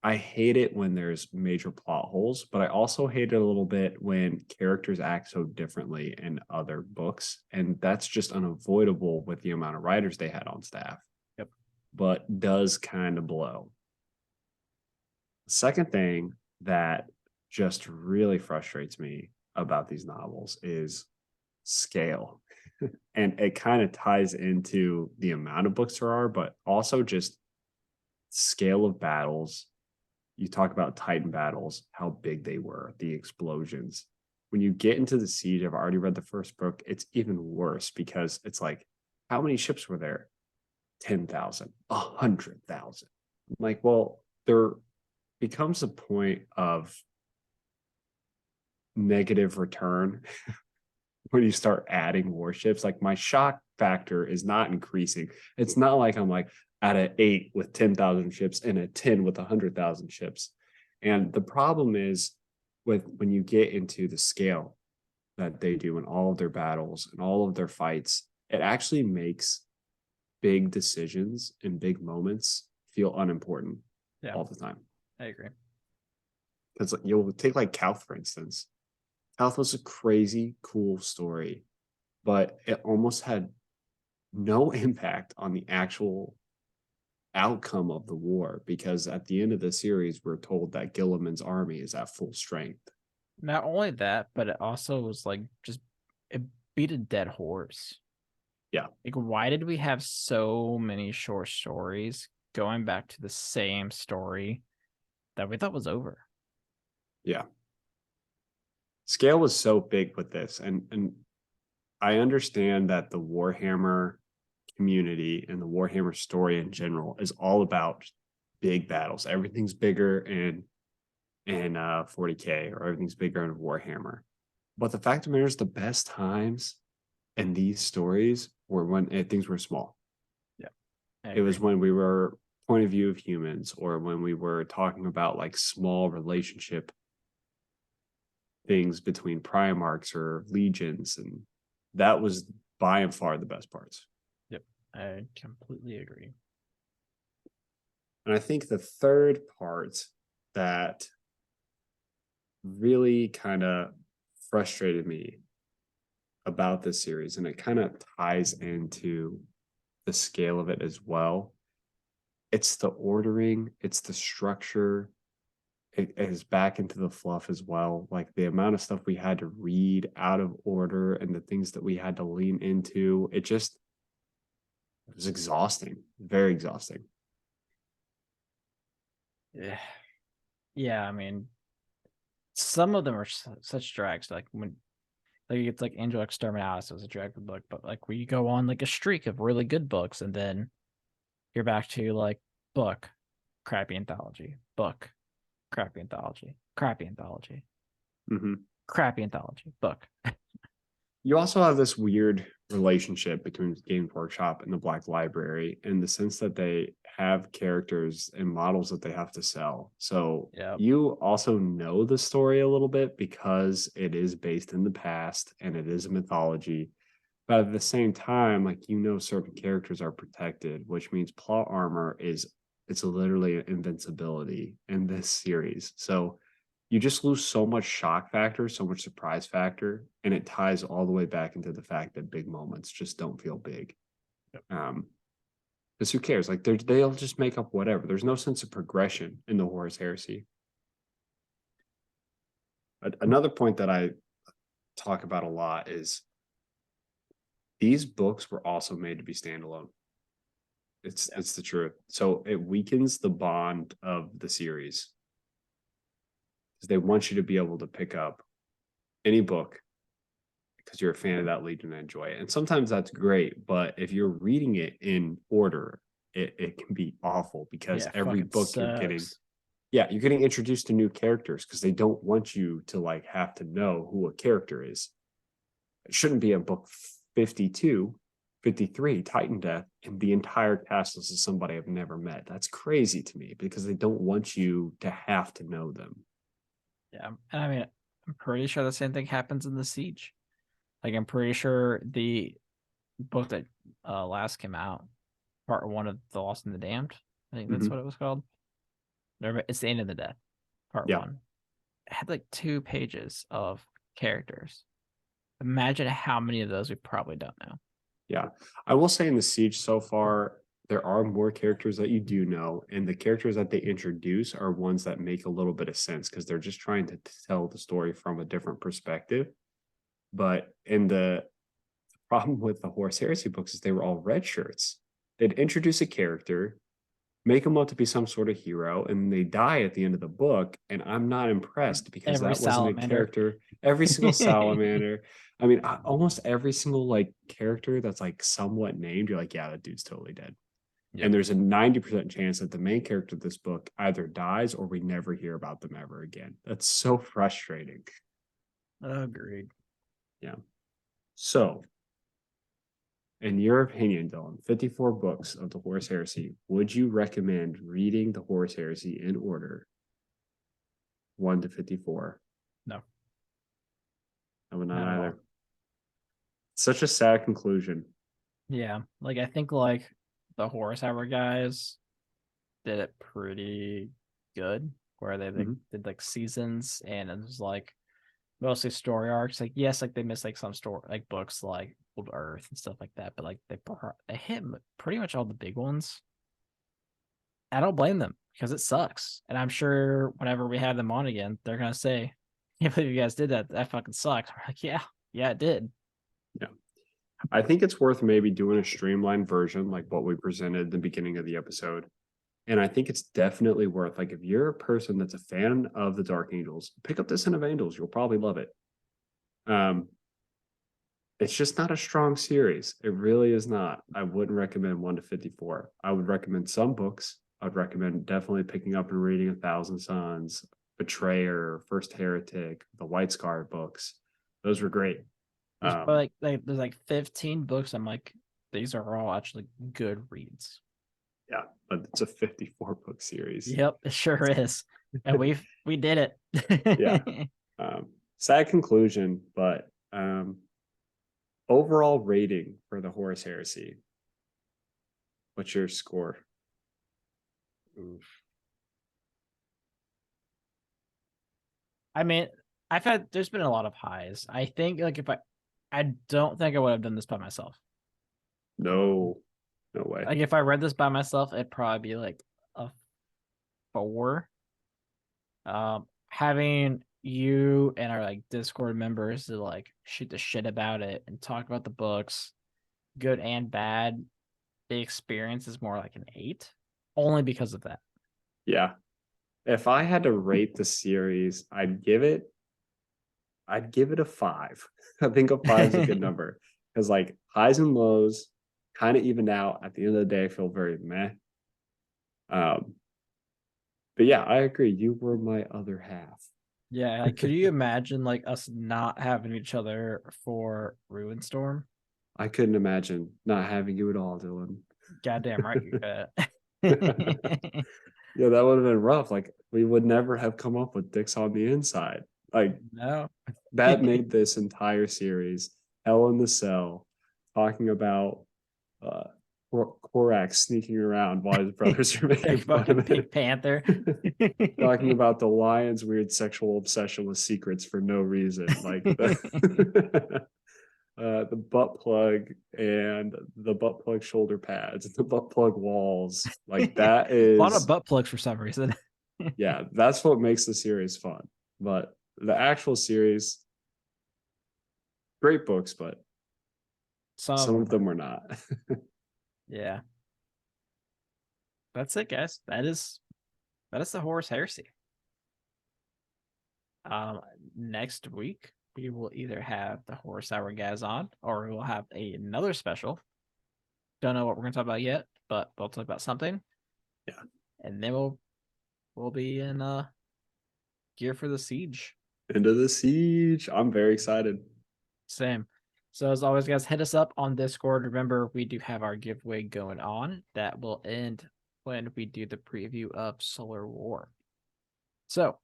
I hate it when there's major plot holes, but I also hate it a little bit when characters act so differently in other books, and that's just unavoidable with the amount of writers they had on staff. Yep. But does kind of blow. The second thing that just really frustrates me about these novels is scale. And it kind of ties into the amount of books there are, but also just scale of battles. You talk about Titan battles, how big they were, the explosions. When you get into the siege, I've already read the first book, it's even worse because it's like, how many ships were there? 10,000, 100,000. Like, well, there becomes a point of negative return when you start adding warships. Like my shock factor is not increasing. It's not like I'm like at an 8 with 10,000 ships and a 10 with 100,000 ships. And the problem is with when you get into the scale that they do in all of their battles and all of their fights, it actually makes big decisions and big moments feel unimportant Yeah, all the time. I agree. Because you'll take like Calth, for instance. Calth was a crazy cool story, but it almost had no impact on the actual outcome of the war because at the end of the series, we're told that Gilliman's army is at full strength. Not only that, but it also was like just it beat a dead horse. Yeah. Like, why did we have so many short stories going back to the same story that we thought was over? Yeah. Scale was so big with this. And I understand that the Warhammer community and the Warhammer story in general is all about big battles. Everything's bigger in 40K or everything's bigger in Warhammer. But the fact of the matter is the best times in these stories were when things were small. Yeah, I It was agree. when we were point of view of humans or when we were talking about like small relationship things between Primarchs or legions. And that was by and far the best parts. Yep, I completely agree. And I think the third part that really kind of frustrated me about this series, and it kind of ties into the scale of it as well. It's the ordering, it's the structure, it is back into the fluff as well. Like the amount of stuff we had to read out of order and the things that we had to lean into, it was exhausting, very exhausting. Yeah. Yeah, I mean, some of them are such drags. Like it's like Angel Exterminatus was a drag book, but like we go on like a streak of really good books, and then you're back to like book, crappy anthology, book, crappy anthology, crappy anthology, Mm-hmm. crappy anthology, book. You also have this weird relationship between Games Workshop and the Black Library in the sense that they have characters and models that they have to sell. So Yeah. you also know the story a little bit because it is based in the past and it is a mythology. But at the same time, like certain characters are protected, which means plot armor it's literally an invincibility in this series. So you just lose so much shock factor, so much surprise factor, and it ties all the way back into the fact that big moments just don't feel big. Because who cares? Like they'll just make up whatever. There's no sense of progression in the Horus Heresy. Another point that I talk about a lot is these books were also made to be standalone. It's the truth. So it weakens the bond of the series. Because they want you to be able to pick up any book because you're a fan of that legion and enjoy it. And sometimes that's great, but if you're reading it in order, it can be awful because every book you're getting introduced to new characters because they don't want you to like have to know who a character is. It shouldn't be a book 52, 53, Titan Death, and the entire cast list is somebody I've never met. That's crazy to me because they don't want you to have to know them. Yeah. And I mean, I'm pretty sure the same thing happens in the Siege. Like I'm pretty sure the book that last came out, part one of The Lost and the Damned, I think that's what it was called. It's the End of the Death, part one. It had like 2 pages of characters. Imagine how many of those we probably don't know. Yeah. I will say in the Siege so far, there are more characters that you do know, and the characters that they introduce are ones that make a little bit of sense because they're just trying to tell the story from a different perspective. But in the problem with the Horus Heresy books is they were all red shirts. They'd introduce a character, make them up to be some sort of hero, and they die at the end of the book. And I'm not impressed because that wasn't a character. Every single salamander. I mean, almost every single like character that's like somewhat named, you're like, yeah, that dude's totally dead. Yep. And there's a 90% chance that the main character of this book either dies or we never hear about them ever again. That's so frustrating. Agreed. Yeah. So, in your opinion, Dylan, 54 books of the Horus Heresy, would you recommend reading the Horus Heresy in order 1 to 54? No. I would not either. Such a sad conclusion. Yeah. Like, I think, like, the Horus Hour guys did it pretty good, where they did, like, seasons, and it was, like, mostly story arcs. Like, yes, like, they missed, like, some story, like, books, like, Old Earth and stuff like that, but, like, they hit pretty much all the big ones. I don't blame them, because it sucks. And I'm sure whenever we have them on again, they're going to say, I can't believe you guys did that. That fucking sucks. We're like, yeah, it did. Yeah. I think it's worth maybe doing a streamlined version like what we presented at the beginning of the episode. And I think it's definitely worth, like, if you're a person that's a fan of the Dark Angels, pick up the Sin of Angels. You'll probably love it. It's just not a strong series. It really is not. I wouldn't recommend 1 to 54. I would recommend some books. I'd recommend definitely picking up and reading 1,000 Suns, Betrayer, First Heretic, the White Scar books. Those were great. There's like 15 books. I'm like, these are all actually good reads. Yeah, but it's a 54 book series. Yep, it sure is. And we did it. Yeah. Sad conclusion, but overall rating for the Horus Heresy. What's your score? Oof. I mean, there's been a lot of highs. I think like I don't think I would have done this by myself. No way. Like if I read this by myself, it'd probably be like a 4. Having you and our like Discord members to like shoot the shit about it and talk about the books, good and bad, the experience is more like an 8, only because of that. Yeah. If I had to rate the series, I'd give it a 5. I think a 5 is a good number because like highs and lows kind of even out. At the end of the day, I feel very meh. Um, but yeah, I agree. You were my other half. Yeah, like could you imagine like us not having each other for Ruin Storm? I couldn't imagine not having you at all, Dylan. Goddamn right you could. Yeah, that would have been rough. Like we would never have come up with dicks on the inside. Like No. that made this entire series Hell in the Cell, talking about uh Korak sneaking around while his brothers are making fun Fucking of Pink it. Panther. Talking about the lion's weird sexual obsession with secrets for no reason. Like the butt plug and the butt plug shoulder pads, the butt plug walls. Like that A lot of is, butt plugs for some reason. yeah, that's what makes the series fun. But the actual series, great books, but some of them were not. Yeah. That's it, guys. That is the Horus Heresy. Um, Next week we will either have the Horus Hour Gaz on, or we will have another special. Don't know what we're gonna talk about yet, but we'll talk about something. Yeah. And then we'll be in gear for the siege. Into the siege. I'm very excited. Same. So as always, guys, hit us up on Discord. Remember, we do have our giveaway going on that will end when we do the preview of Solar War. So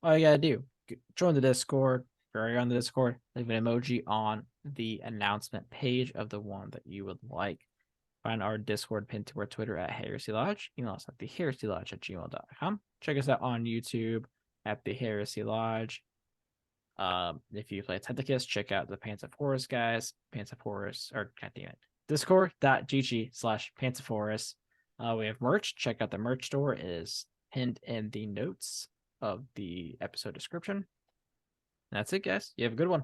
all you gotta do, join the Discord. If you're on the Discord, leave an emoji on the announcement page of the one that you would like. Find our Discord pinned to our Twitter at Heresy Lodge. Email us at theheresylodge@gmail.com. Check us out on YouTube at the Heresy Lodge. If you play Tentacus, check out the Pants of Horus guys. Pants of Horus, or goddamn it, discord.gg/Pants of Horus. We have merch. Check out the merch store. It is pinned in the notes of the episode description. That's it, guys. You have a good one.